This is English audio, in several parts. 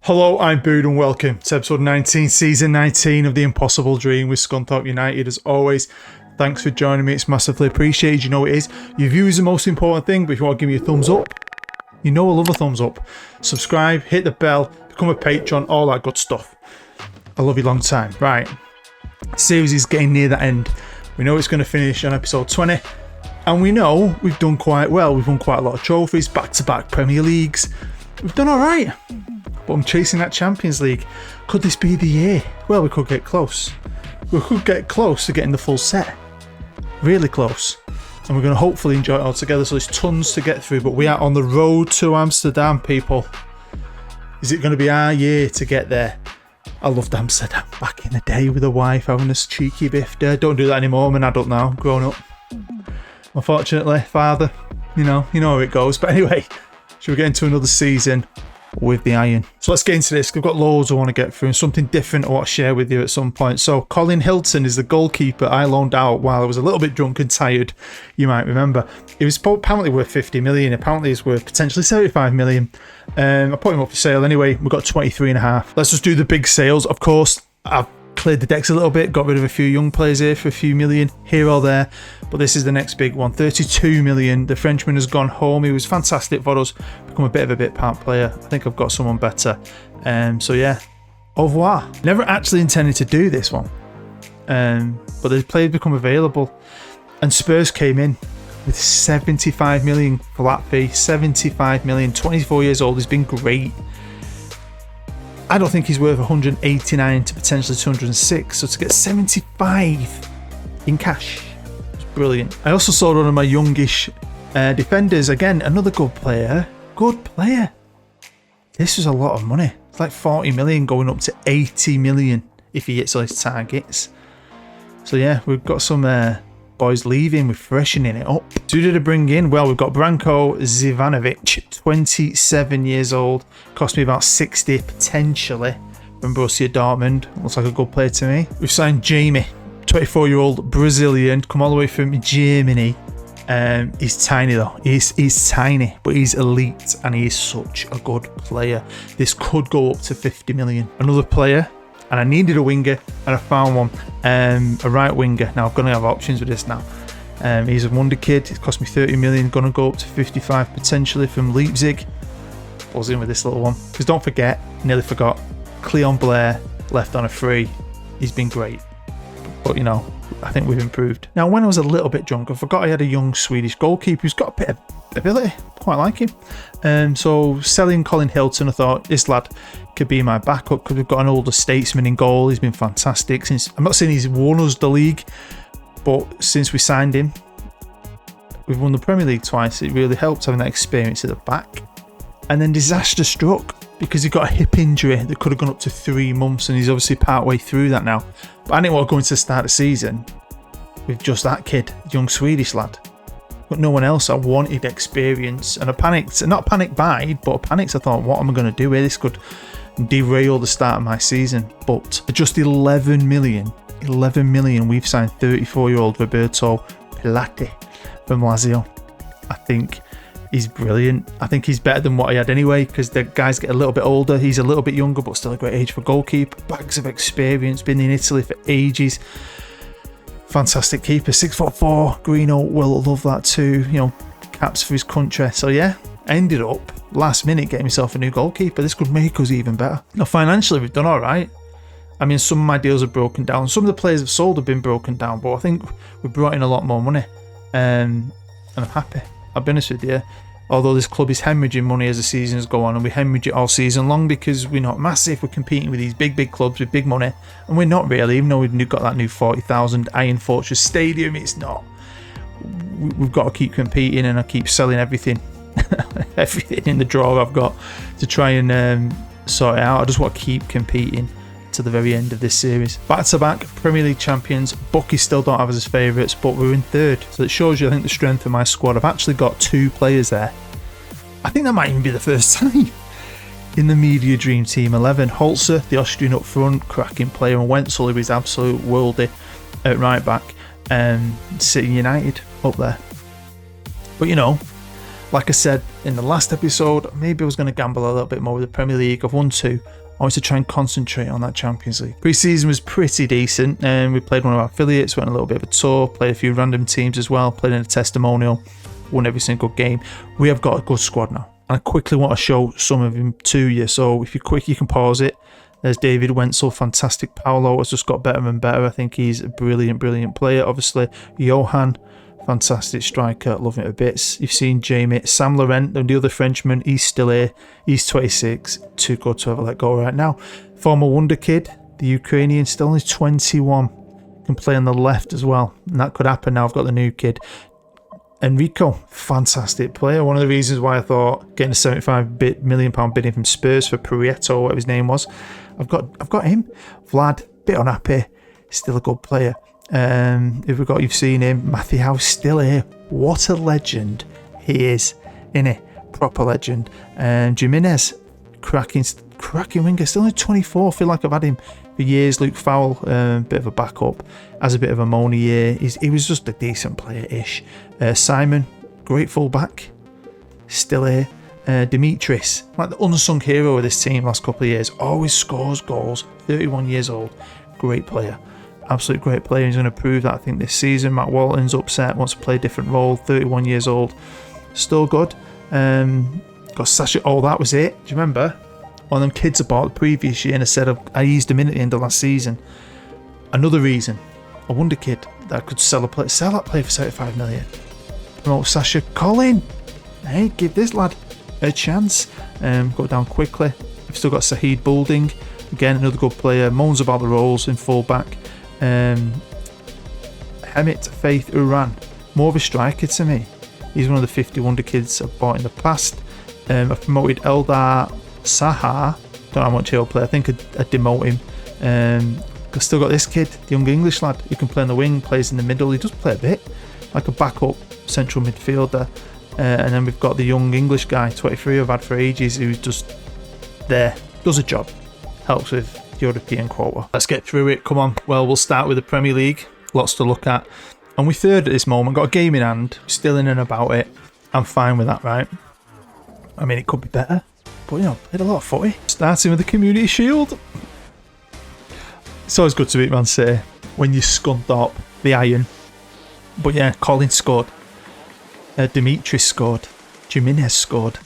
Hello, I'm Bood and welcome to episode 19, season 19 of The Impossible Dream with Scunthorpe United. As always, thanks for joining me. It's massively appreciated. You know it is. Your view is the most important thing, but if you want to give me a thumbs up, you know I love a thumbs up. Subscribe, hit the bell, become a patron, all that good stuff. I love you long time. Right, series is getting near the end. We know it's going to finish on episode 20, and we know we've done quite well. We've won quite a lot of trophies, back-to-back Premier Leagues. We've done all right. But I'm chasing that Champions League. Could this be the year? Well, we could get close. We could get close to getting the full set. Really close. And we're going to hopefully enjoy it all together. So there's tons to get through. But we are on the road to Amsterdam, people. Is it going to be our year to get there? I loved Amsterdam back in the day with the wife having a cheeky biff there. Don't do that anymore. I'm an adult now, grown up. Unfortunately, father, you know how it goes. But anyway, should we get into another season with the iron? So let's get into this. We've got loads I want to get through and something different I want to share with you at some point. So Colin Hilton is the goalkeeper I loaned out while I was a little bit drunk and tired, you might remember. He was apparently worth 50 million. Apparently he's worth potentially 75 million. I put him up for sale anyway. We've got 23.5. Let's just do the big sales. Of course, I've cleared the decks a little bit, got rid of a few young players here for a few million here or there, but this is the next big one. 32 million. The Frenchman has gone home. He was fantastic for us, become a bit of a bit part player. I think I've got someone better. So yeah, au revoir. Never actually intended to do this one, but the players become available, and Spurs came in with 75 million flat fee. 75 million, 24 years old. He's been great. I don't think he's worth 189 to potentially 206. So to get 75 in cash was brilliant. I also sold one of my youngish defenders. Again, another good player. Good player. This was a lot of money. It's like 40 million going up to 80 million if he hits all his targets. So yeah, we've got some boys leaving. We're freshening it up. So who did I bring in? Well, we've got Branko Zivanovic, 27 years old. Cost me about 60 potentially from Borussia Dortmund. Looks like a good player to me. We've signed Jamie, 24-year-old Brazilian, come all the way from Germany. He's tiny though. He's tiny, but he's elite, and he is such a good player. This could go up to 50 million. Another player, and I needed a winger, and I found one, a right winger. Now I'm going to have options with this now. He's a wonderkid. It cost me 30 million. Going to go up to 55 potentially from Leipzig. Buzzing with this little one. Because don't forget, nearly forgot, Cleon Blair left on a free. He's been great, but you know, I think we've improved. Now, when I was a little bit drunk, I forgot I had a young Swedish goalkeeper who's got a bit of ability. Quite like him. So selling Colin Hilton, I thought this lad could be my backup because we've got an older statesman in goal. He's been fantastic since. I'm not saying he's won us the league, but since we signed him, we've won the Premier League twice. It really helped having that experience at the back. And then disaster struck because he got a hip injury that could have gone up to 3 months, and he's obviously part way through that now. But I didn't want to go into the start of the season with just that kid, young Swedish lad. But no one else. I wanted experience, and I panicked. Not panicked by, but I panicked. I thought, what am I going to do here? This could derail the start of my season. But at just 11 million, we've signed 34-year-old Roberto Pilate from Lazio. I think he's brilliant. I think he's better than what he had anyway, because the guys get a little bit older. He's a little bit younger, but still a great age for goalkeeper. Bags of experience, been in Italy for ages. Fantastic keeper, 6'4". Greeno will love that too. You know, caps for his country. So yeah, ended up last minute getting myself a new goalkeeper. This could make us even better. Now, financially, we've done all right. I mean, some of my deals have broken down. Some of the players I've sold have been broken down, but I think we brought in a lot more money. And I'm happy. I'll be honest with you. Although this club is hemorrhaging money as the seasons go on, and we hemorrhage it all season long because we're not massive. We're competing with these big clubs with big money, and we're not really. Even though we've got that new 40,000 Iron Fortress Stadium, it's not. We've got to keep competing, and I keep selling everything, everything in the drawer I've got to try and sort it out. I just want to keep competing to the very end of this series. Back-to-back Premier League champions. Bucky still don't have us as favourites, but we're in third. So it shows you, I think, the strength of my squad. I've actually got 2 players there. I think that might even be the first time in the media dream team 11. Holzer, the Austrian up front, cracking player, and Wenzel, who is absolute worldie at right back. City United up there. But you know, like I said in the last episode, maybe I was going to gamble a little bit more with the Premier League. I've won 2. I wanted to try and concentrate on that Champions League. Pre-season was pretty decent, and we played one of our affiliates, went on a little bit of a tour, played a few random teams as well, played in a testimonial, won every single game. We have got a good squad now, and I quickly want to show some of them to you. So if you're quick, you can pause it. There's David Wenzel, fantastic. Paolo has just got better and better. I think he's a brilliant, brilliant player. Obviously, Johan, fantastic striker, love it a bit. You've seen Jamie. Sam Laurent, the other Frenchman, he's still here. He's 26, too good to ever let go right now. Former wonder kid, the Ukrainian, still only 21. Can play on the left as well, and that could happen now. I've got the new kid. Enrico, fantastic player. One of the reasons why I thought getting a £75 million bidding from Spurs for Prieto, whatever his name was, I've got him. Vlad, bit unhappy, still a good player. You've seen him. Matthew House still here. What a legend he is, innit? Proper legend. Jimenez, cracking winger, still only 24. Feel like I've had him for years. Luke Fowle, bit of a backup, has a bit of a moany year. He was just a decent player-ish. Simon, great fullback, still here. Dimitris, like the unsung hero of this team last couple of years, always scores goals. 31 years old, great player. Absolute great player. He's going to prove that, I think, this season. Matt Walton's upset, wants to play a different role. 31 years old, still good. Got Sasha. Oh, that was it. Do you remember? One of them kids I bought the previous year, and I said I eased him in at the end of last season. Another reason, a wonder kid that could sell that player for 75 million. Promote Sasha Colin. Hey, give this lad a chance. Go down quickly. We've still got Saheed Boulding. Again, another good player. Moans about the roles in fullback. Hemit Faith Uran, more of a striker to me. He's one of the 50 wonder kids I've bought in the past. I've promoted Eldar Sahar. Don't know how much he'll play. I think I'd demote him. I've still got this kid, the young English lad, who can play in the wing, plays in the middle. He does play a bit like a backup central midfielder. And then we've got the young English guy, 23, I've had for ages, who's just there, does a job, helps with European quota. Let's get through it. Come on. Well, we'll start with the Premier League. Lots to look at. And we're third at this moment. Got a game in hand. Still in and about it. I'm fine with that, right? I mean, it could be better. But, you know, played a lot of footy. Starting with the Community Shield. It's always good to beat Man City when you Scunthorpe, the Iron. But yeah, Colin scored. Dimitris scored. Jimenez scored.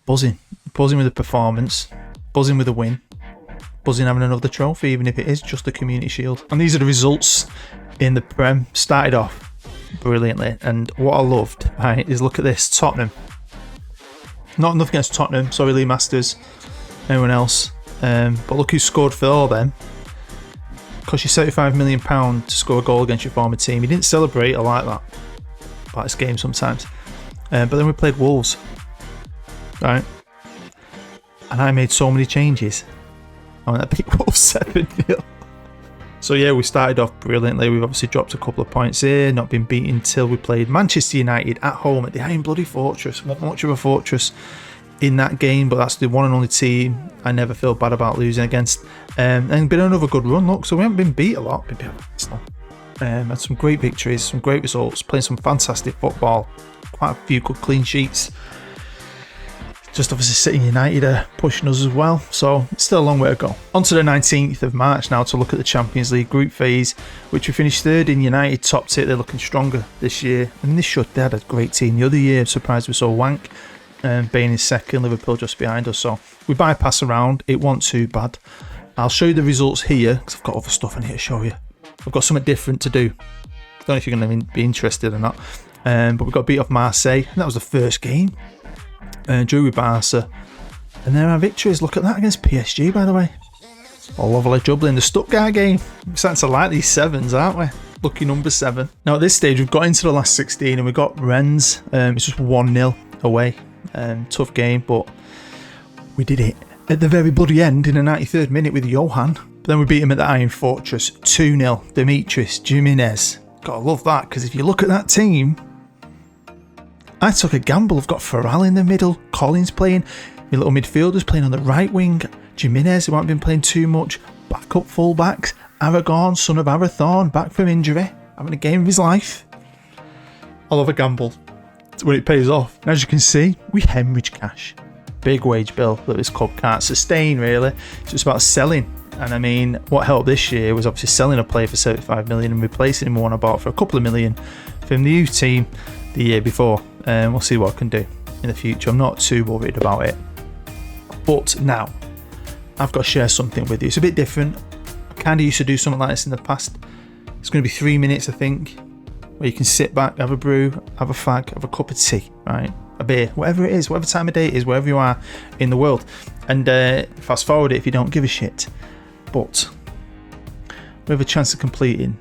Buzzing. Buzzing with the performance. Buzzing with the win. Buzzing having another trophy, even if it is just the Community Shield. And these are the results in the Prem. Started off brilliantly, and what I loved, right, is look at this. Tottenham. Not enough against Tottenham, sorry Lee Masters, anyone else. But look who scored for all them. Cost you £75 million to score a goal against your former team. He didn't celebrate, I like that about this game sometimes. But then we played Wolves, right? And I made so many changes. I went to beat Wolves 7-0. So yeah, we started off brilliantly. We've obviously dropped a couple of points here, not been beaten till we played Manchester United at home at the Iron Bloody Fortress. Not much of a fortress in that game, but that's the one and only team I never feel bad about losing against. And been another good run, look, so we haven't been beat a lot. Had some great victories, some great results, playing some fantastic football, quite a few good clean sheets. Just obviously City United are pushing us as well, so it's still a long way to go. On to the 19th of March now to look at the Champions League group phase, which we finished third in. United topped it. They're looking stronger this year. And they had a great team the other year. I'm surprised we saw wank. Bayern is second, Liverpool just behind us. So we bypass around. It wasn't too bad. I'll show you the results here because I've got other stuff I need to show you. I've got something different to do. Don't know if you're going to be interested or not. But we got beat off Marseille. And that was the first game. Drew with Barca, and then our victories. Look at that against PSG, by the way. Lovely jubbly in the Stuttgart game. We're starting to like these sevens, aren't we? Lucky number 7. Now at this stage we've got into the last 16 and we got Rennes. It's just 1-0 away. Tough game, but we did it at the very bloody end in the 93rd minute with Johan. But then we beat him at the Iron Fortress 2-0. Dimitris, Jimenez. Gotta love that, because if you look at that team, I took a gamble. I've got Farrell in the middle, Collins playing, my little midfielders playing on the right wing, Jimenez, who hasn't been playing too much, backup fullbacks, Aragon, son of Arathorn, back from injury, having a game of his life. I love a gamble. when it pays off. And as you can see, we hemorrhage cash. Big wage bill that this club can't sustain, really. It's just about selling. And I mean, what helped this year was obviously selling a player for 75 million and replacing him with one I bought for a couple of million from the youth team the year before. And we'll see what I can do in the future. I'm not too worried about it. But now, I've got to share something with you. It's a bit different. I kind of used to do something like this in the past. It's going to be 3 minutes, I think, where you can sit back, have a brew, have a fag, have a cup of tea, right? A beer, whatever it is, whatever time of day it is, wherever you are in the world. And fast forward it if you don't give a shit. But we have a chance of completing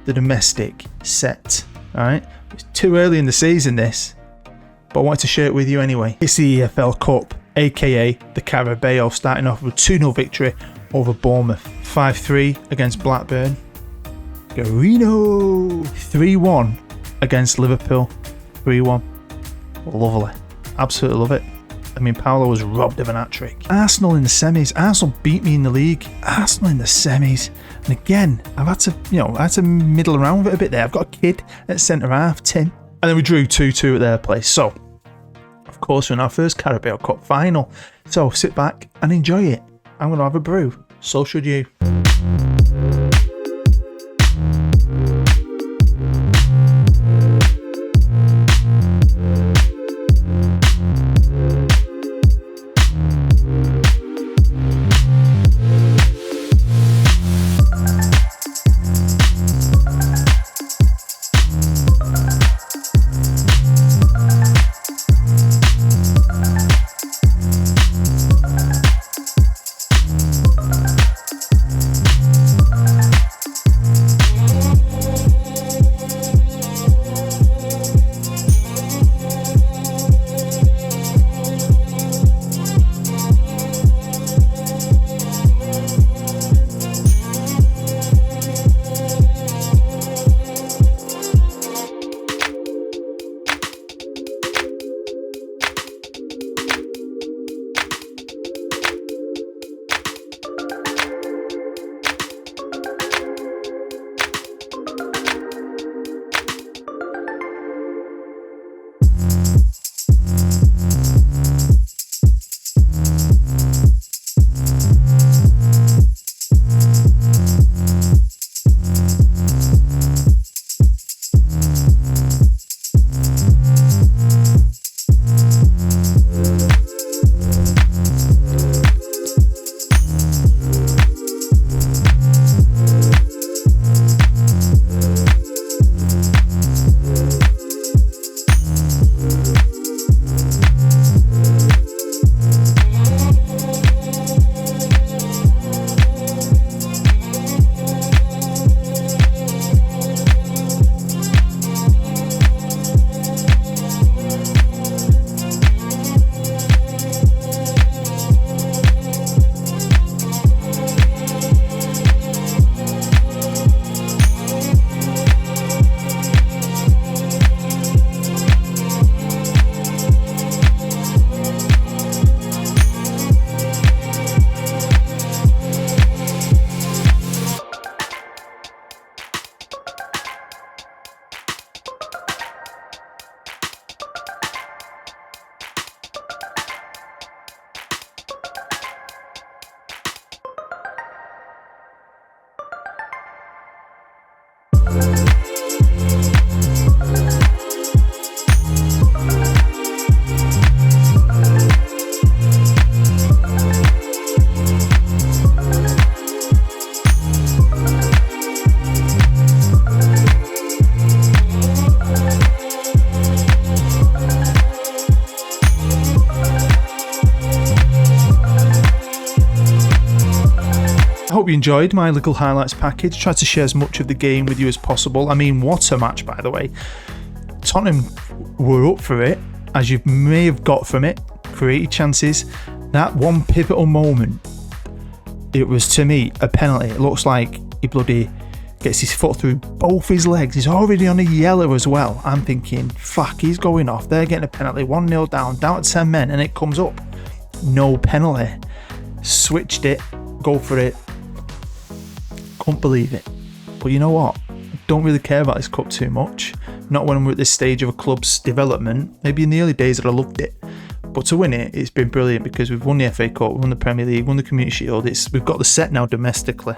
the domestic set, alright? It's too early in the season, this, but I wanted to share it with you anyway. It's the EFL Cup, aka the Carabao, starting off with a 2-0 victory over Bournemouth, 5-3 against Blackburn, Garino, 3-1 against Liverpool, 3-1. Lovely, absolutely love it. I mean, Paolo was robbed of an hat-trick. Arsenal in the semis. Arsenal beat me in the league. Arsenal in the semis. And again, I've had to, middle around with it a bit there. I've got a kid at centre half, Tim. And then we drew 2-2 at their place. So, of course, we're in our first Carabao Cup final. So, sit back and enjoy it. I'm going to have a brew. So should you. I hope you enjoyed my little highlights package. Tried to share as much of the game with you as possible. I mean, what a match, by the way. Tottenham were up for it, as you may have got from it. Created chances. That one pivotal moment, it was, to me, a penalty. It looks like he bloody gets his foot through both his legs. He's already on a yellow as well. I'm thinking, fuck, he's going off. They're getting a penalty. 1-0 down to 10 men, and it comes up. No penalty. Switched it. Go for it. Couldn't believe it. But you know what? Don't really care about this cup too much. not when we're at this stage of a club's development. Maybe in the early days I'd have loved it, but to win it, it's been brilliant because we've won the FA Cup, we've won the Premier League, won the Community Shield. We've got the set now domestically.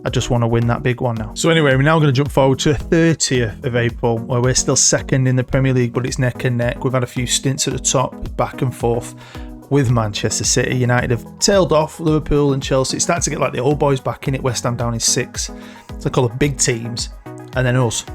I just want to win that big one now. So anyway, we're now going to jump forward to the 30th of April, where we're still second in the Premier League, but it's neck and neck. We've had a few stints at the top, back and forth with Manchester City. United have tailed off Liverpool and Chelsea. It's starting to get like the old boys back in it. West Ham down in 6. It's like all the big teams, and then us.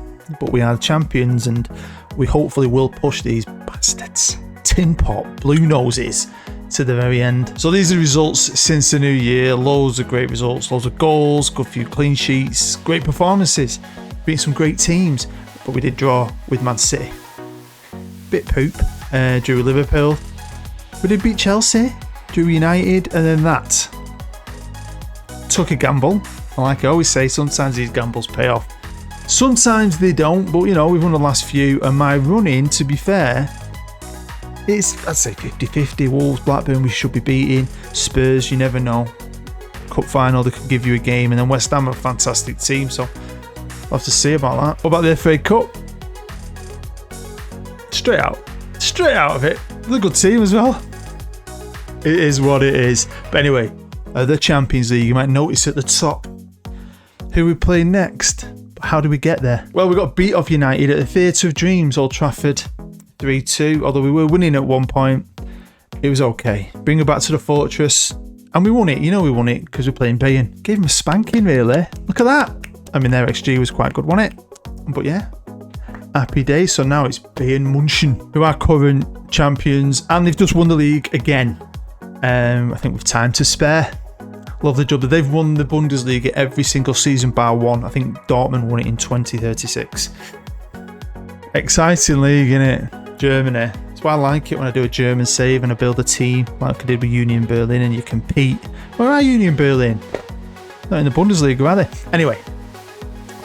But we are the champions, and we hopefully will push these bastards, tin pot, blue noses, to the very end. So these are the results since the new year. Loads of great results, loads of goals, good few clean sheets, great performances, beat some great teams, but we did draw with Man City. Bit poop. Drew with Liverpool. We did beat Chelsea, drew United, and then that. Took a gamble. Like I always say, sometimes these gambles pay off. Sometimes they don't, but you know, we've won the last few, and my run-in, to be fair, it's, I'd say 50-50. Wolves, Blackburn, we should be beating. Spurs, you never know. Cup final, they could give you a game. And then West Ham are a fantastic team, so we'll have to see about that. What about the FA Cup? Straight out of it. They're a good team as well. It is what it is. But anyway, the Champions League, you might notice at the top who we play next. But how do we get there? Well, we got beat off United at the Theatre of Dreams, Old Trafford. 3-2, although we were winning at one point. It was okay. Bring it back to the Fortress, and we won it. You know we won it because we're playing Bayern. Gave them a spanking, really. Look at that. I mean, their XG was quite good, wasn't it? But yeah, happy days. So now it's Bayern München, who are current champions, and they've just won the league again. I think with time to spare. Love the job that they've won the Bundesliga every single season bar one. I think Dortmund won it in 2036. Exciting league, innit? Germany. That's why I like it when I do a German save and I build a team like I did with Union Berlin, and you compete. Where are Union Berlin? Not in the Bundesliga, are they? Anyway,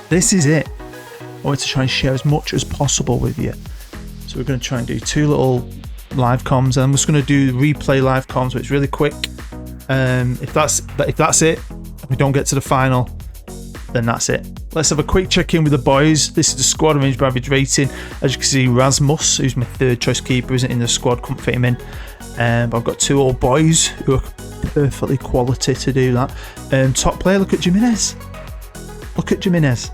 this is it. I want to try and share as much as possible with you. So we're going to try and do 2 little live comms, and I'm just going to do replay live comms, so it's really quick. If that's it, if we don't get to the final, then that's it. Let's have a quick check-in with the boys. This is the squad arranged by average rating. As you can see, Rasmus, who's my third choice keeper, isn't in the squad, couldn't fit him in. But I've got 2 old boys who are perfectly quality to do that. Top player, look at Jimenez. Look at Jimenez.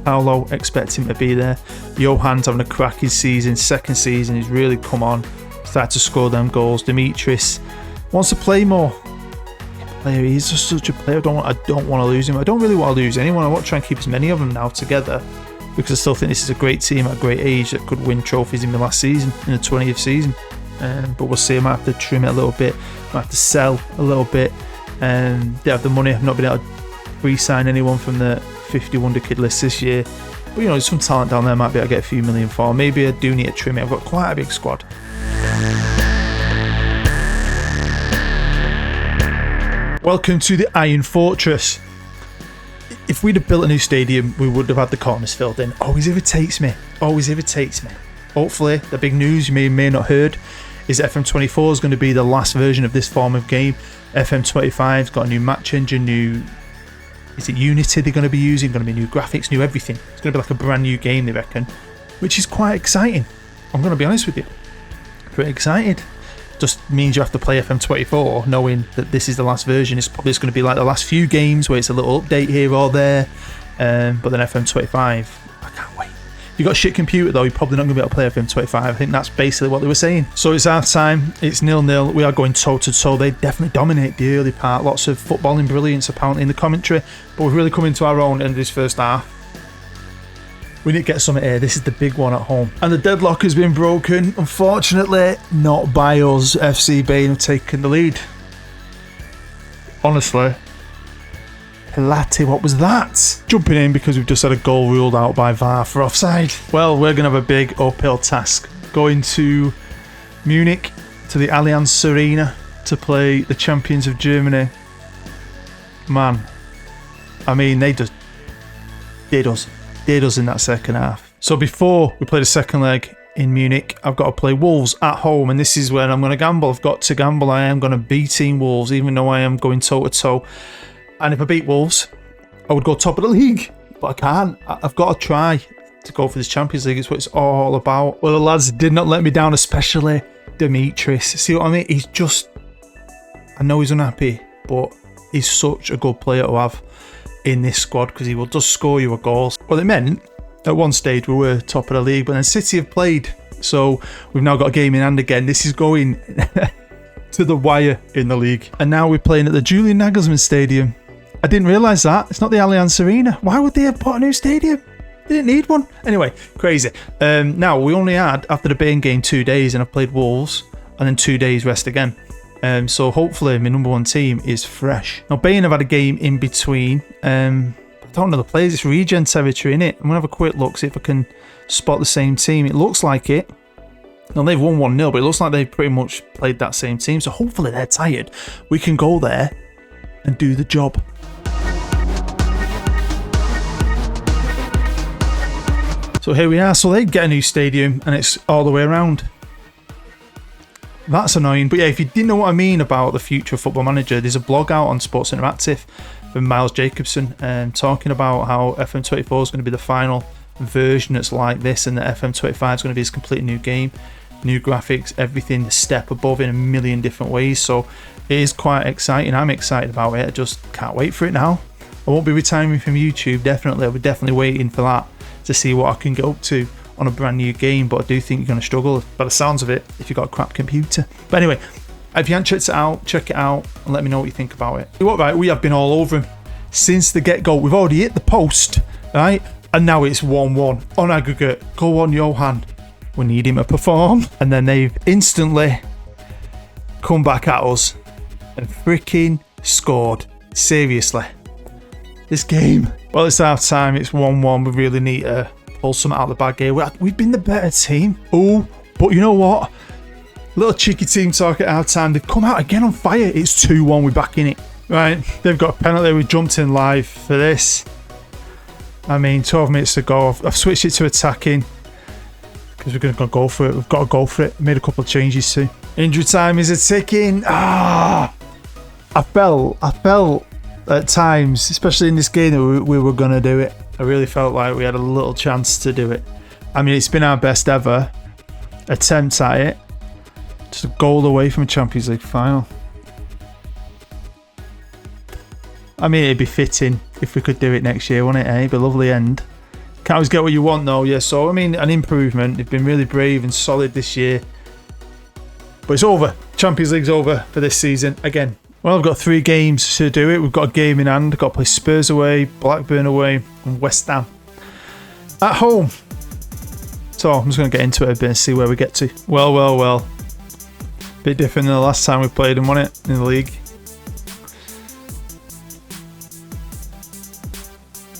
How low expect him to be there. Johann's having a cracking season, second season, he's really come on. Started to score them goals. Dimitris wants to play more. He's just such a player. I don't want to lose him. I don't really want to lose anyone. I want to try and keep as many of them now together, because I still think this is a great team at a great age that could win trophies in the last season, in the 20th season. But we'll see. I might have to trim it a little bit. Might have to sell a little bit. They have the money. I've not been able to re-sign anyone from the 50 Wonder Kid list this year. But you know, there's some talent down there I might be able to get a few million for. Maybe I do need to trim it. I've got quite a big squad. Welcome to the Iron Fortress. If we'd have built a new stadium, we would have had the corners filled in. Always irritates me. Hopefully, the big news you may not heard is that FM24 is going to be the last version of this form of game. FM25's got a new match engine, is it Unity they're going to be using? Going to be new graphics, new everything. It's going to be like a brand new game, they reckon, which is quite exciting. I'm going to be honest with you. Pretty excited. Just means you have to play FM24 knowing that this is the last version. It's probably just going to be like the last few games where it's a little update here or there. But then FM25, I can't wait. If you've got a shit computer though, you're probably not going to be able to play FM25. I think that's basically what they were saying. So it's half time, it's 0-0. We are going toe to toe. They definitely dominate the early part. Lots of footballing brilliance apparently in the commentary, but we've really come into our own in this first half. We need to get something here. This is the big one at home. And the deadlock has been broken. Unfortunately, not by us. FC Bayern have taken the lead. Honestly. Pilati, what was that? Jumping in because we've just had a goal ruled out by VAR for offside. Well, we're going to have a big uphill task. Going to Munich, to the Allianz Arena, to play the champions of Germany. Man. I mean, they just did us in that second half. So before we play the second leg in Munich, I've got to play Wolves at home, and this is where I'm going to gamble. I've got to gamble. I am going to beat Team Wolves, even though I am going toe-to-toe. And if I beat Wolves, I would go top of the league. But I can't. I've got to try. to go for this Champions League. It's what it's all about. Well, the lads did not let me down, especially Dimitris. See what I mean? He's just... I know he's unhappy, but he's such a good player to have in this squad because he will just score you a goals. Well, it meant at one stage we were top of the league, but then City have played. So we've now got a game in hand again. This is going to the wire in the league. And now we're playing at the Julian Nagelsmann Stadium. I didn't realise that. It's not the Allianz Arena. Why would they have put a new stadium? They didn't need one. Anyway, crazy. Now, we only had, after the Bayern game, 2 days, and I've played Wolves, and then 2 days rest again. So hopefully my number one team is fresh. Now, Bayern have had a game in between. I don't know the players. It's regen territory, innit? I'm going to have a quick look, see if I can spot the same team. It looks like it. Now, they've won 1-0, but it looks like they've pretty much played that same team. So hopefully they're tired. We can go there and do the job. So here we are. So they get a new stadium and it's all the way around. That's annoying. But yeah, if you didn't know what I mean about the future of Football Manager, there's a blog out on Sports Interactive from Miles Jacobson talking about how FM24 is going to be the final version that's like this, and that FM25 is going to be this completely new game, new graphics, everything a step above in a million different ways. So it is quite exciting. I'm excited about it. I just can't wait for it now. I won't be retiring from YouTube, definitely. I'll be definitely waiting for that to see what I can get up to on a brand new game, but I do think you're going to struggle by the sounds of it if you've got a crap computer. But anyway, if you haven't checked it out, check it out and let me know what you think about it. What, right, we have been all over him since the get-go. We've already hit the post, right? And now it's 1-1 on aggregate. Go on, Johan. We need him to perform. And then they've instantly come back at us and freaking scored. Seriously. This game. Well, it's half time. It's 1-1. We really need to pull something out of the bag here. We've been the better team. Oh, but you know what? Little cheeky team talk at half time. They've come out again on fire. It's 2-1. We're back in it. Right. They've got a penalty. We jumped in live for this. I mean, 12 minutes to go. I've switched it to attacking because we're going to go for it. We've got to go for it. Made a couple of changes too. Injury time is a ticking. I felt at times, especially in this game, that we were going to do it. I really felt like we had a little chance to do it. I mean, it's been our best ever attempt at it. Just a goal away from a Champions League final. I mean, it'd be fitting if we could do it next year, wouldn't it, eh? It'd be a lovely end. Can't always get what you want, though, yeah. So, I mean, an improvement. They've been really brave and solid this year. But it's over. Champions League's over for this season again. Well, I've got 3 games to do it. We've got a game in hand. I've got to play Spurs away, Blackburn away, and West Ham at home. So I'm just going to get into it a bit and see where we get to. Well. Bit different than the last time we played and won it in the league.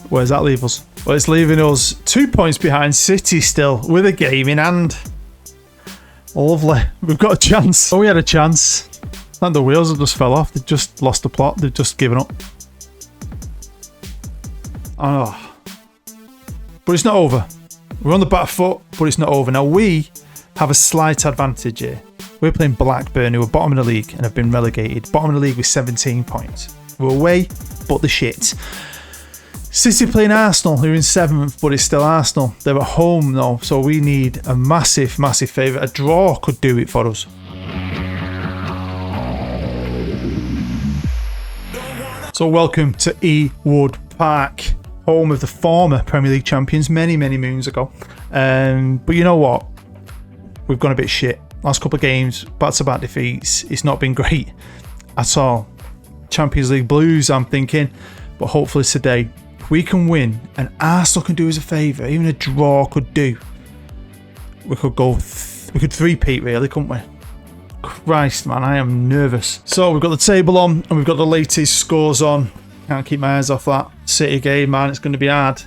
Where does that leave us? Well, it's leaving us 2 points behind City still with a game in hand. Lovely. We've got a chance. Oh, we had a chance. And the wheels have just fell off. They've just lost the plot. They've just given up. Oh. But it's not over. We're on the back foot, but it's not over. Now, we have a slight advantage here. We're playing Blackburn, who are bottom of the league and have been relegated. Bottom of the league with 17 points. We're away, but the shit. City playing Arsenal, who are in 7th, but it's still Arsenal. They're at home, though, so we need a massive, massive favour. A draw could do it for us. So welcome to Ewood Park, home of the former Premier League champions many, many moons ago. But you know what? We've gone a bit shit. Last couple of games, back-to-back defeats. It's not been great at all. Champions League blues, I'm thinking. But hopefully today, if we can win, and Arsenal can do us a favour, even a draw could do. We could go, we could three-peat really, couldn't we? Christ, man, I am nervous. So we've got the table on and we've got the latest scores on. Can't keep my eyes off that City game, man. It's going to be hard.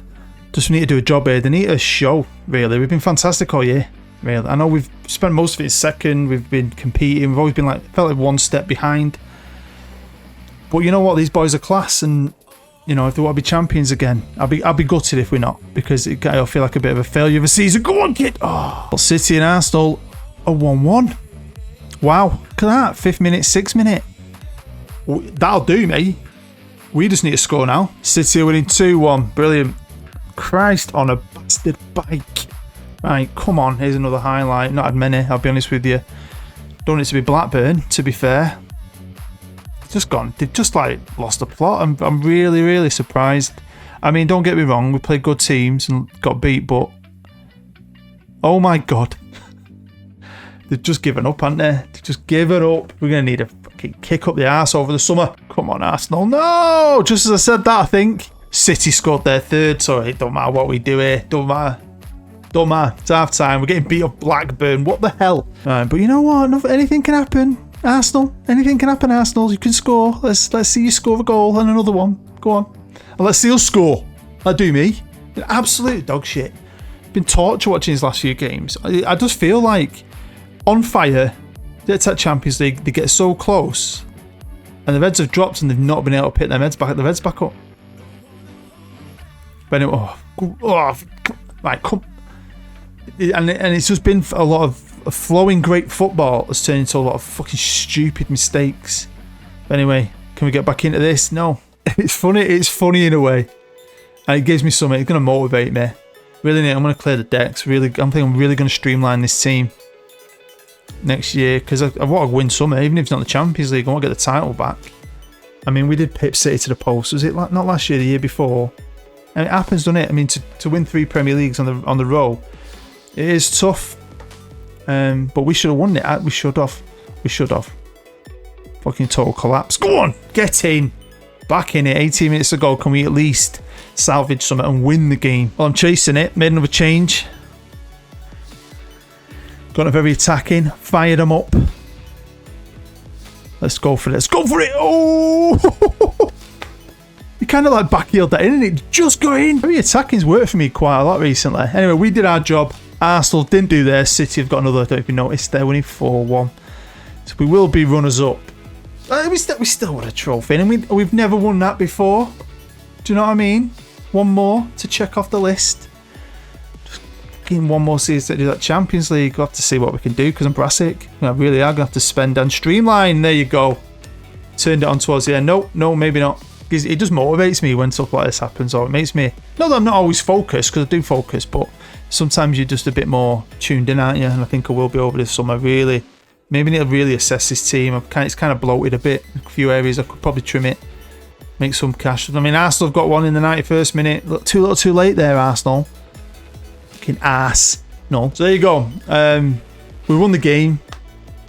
Just need to do a job here. They need a show, really. We've been fantastic all year, really. I know we've spent most of it second. We've been competing. We've always been felt like one step behind. But you know what? These boys are class, and you know if they want to be champions again, I'll be gutted if we're not, because it'll feel like a bit of a failure of a season. Go on, kid. Oh, City and Arsenal are 1-1. Wow, look at that. 5th minute, 6th minute. That'll do me. We just need to score now. City are winning 2-1. Brilliant. Christ on a bastard bike. Right, come on. Here's another highlight. Not had many, I'll be honest with you. Don't want it to be Blackburn, to be fair. Just gone. They've just like lost the plot. I'm really, really surprised. I mean, don't get me wrong. We played good teams and got beat, but oh my God. They've just given up, haven't they? They've just given up. We're going to need a fucking kick up the arse over the summer. Come on, Arsenal. No! Just as I said that, I think. City scored their third, so it don't matter what we do here. Don't matter. Don't matter. It's half time. We're getting beat up Blackburn. What the hell? But you know what? Anything can happen. Arsenal. Anything can happen, Arsenal. You can score. Let's see you score a goal and another one. Go on. And let's see us score. That'd do me. Absolute dog shit. Been torture watching these last few games. I just feel like on fire. It's that Champions League. They get so close, and the Reds have dropped, and they've not been able to pick their Reds back up. But anyway, right, come. And it's just been a lot of flowing great football has turned into a lot of fucking stupid mistakes. But anyway, can we get back into this? No. It's funny in a way. And it gives me something. It's going to motivate me. Really, I'm going to clear the decks. Really, I think I'm really going to streamline this team next year, because I want to win something, even if it's not the Champions League. I want to get the title back. I mean, we did pip City to the post. Was it not last year, the year before? And it happens, doesn't it? I mean, to win 3 Premier Leagues on the row, it is tough. But we should have won it. We should have. Fucking total collapse. Go on, get in. Back in it. 18 minutes ago. Can we at least salvage something and win the game? Well, I'm chasing it. Made another change. Got a very attacking. Fired them up. Let's go for it. Let's go for it. Oh! You kind of like backheeled that in, and it just got in. Very attacking's worked for me quite a lot recently. Anyway, we did our job. Arsenal didn't do theirs. City have got another. I don't know if you noticed. They're winning 4-1. So we will be runners up. We still want a trophy, and we've never won that before. Do you know what I mean? One more to check off the list. Just getting one more season to do that Champions League. We'll have to see what we can do, because I'm brassic. I really are going to have to spend and streamline. There you go. Turned it on towards the end. No, maybe not. Because it just motivates me when stuff like this happens, or it makes me... Not that I'm not always focused, because I do focus, but sometimes you're just a bit more tuned in, aren't you? And I think I will be over this summer, really. Maybe need to really assess this team. It's kind of bloated a bit. A few areas I could probably trim it. Make some cash. I mean, Arsenal have got one in the 91st minute. Little too late there, Arsenal. Fucking ass. No. So there you go. We won the game,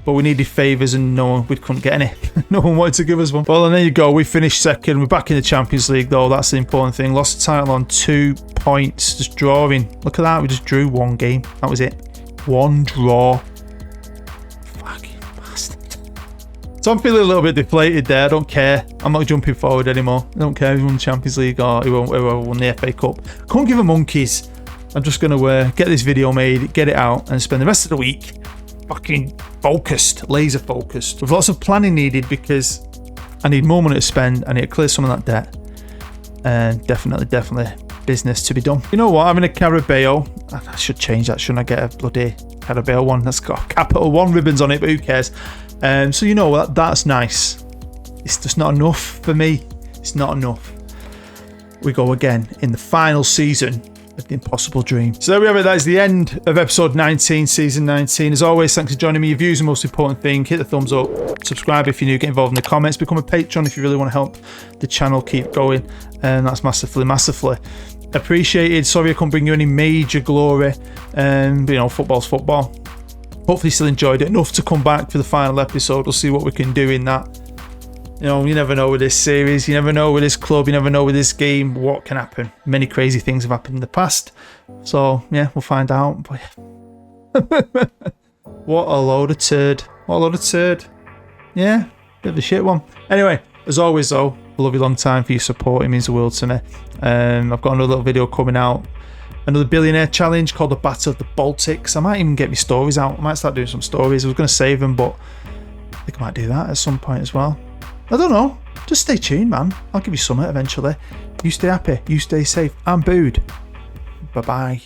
but we needed favours, and we couldn't get any. No one wanted to give us one. Well, and there you go. We finished second. We're back in the Champions League, though. That's the important thing. Lost the title on 2 points. Just drawing. Look at that. We just drew one game. That was it. One draw. So I'm feeling a little bit deflated there. I don't care. I'm not jumping forward anymore. I don't care who won the Champions League or who won the FA Cup. Can't give a monkeys. I'm just going to get this video made, get it out, and spend the rest of the week fucking focused, laser focused. With lots of planning needed, because I need more money to spend. I need to clear some of that debt. And definitely business to be done. You know what? I'm in a Carabao. I should change that, shouldn't I? Get a bloody Carabao one. That's got Capital One ribbons on it, but who cares? So you know what, that's nice. It's just not enough for me. It's not enough. We go again in the final season of The Impossible Dream. So there we have it. That is the end of episode 19, season 19. As always, thanks for joining me. Your views are the most important thing. Hit the thumbs up. Subscribe if you're new. Get involved in the comments. Become a patron if you really want to help the channel keep going. And that's massively appreciated. Sorry I couldn't bring you any major glory. But you know, football's football. Hopefully you still enjoyed it enough to come back for the final episode. We'll see what we can do in that. You know, you never know with this series. You never know with this club. You never know with this game what can happen. Many crazy things have happened in the past. So, yeah, we'll find out. But what a load of turd. What a load of turd. Yeah, bit of a shit one. Anyway, as always, though, I love you long time for your support. It means the world to me. I've got another little video coming out. Another billionaire challenge called the Battle of the Baltics. I might even get my stories out. I might start doing some stories. I was going to save them, but I think I might do that at some point as well. I don't know. Just stay tuned, man. I'll give you something eventually. You stay happy. You stay safe. I'm Booed. Bye-bye.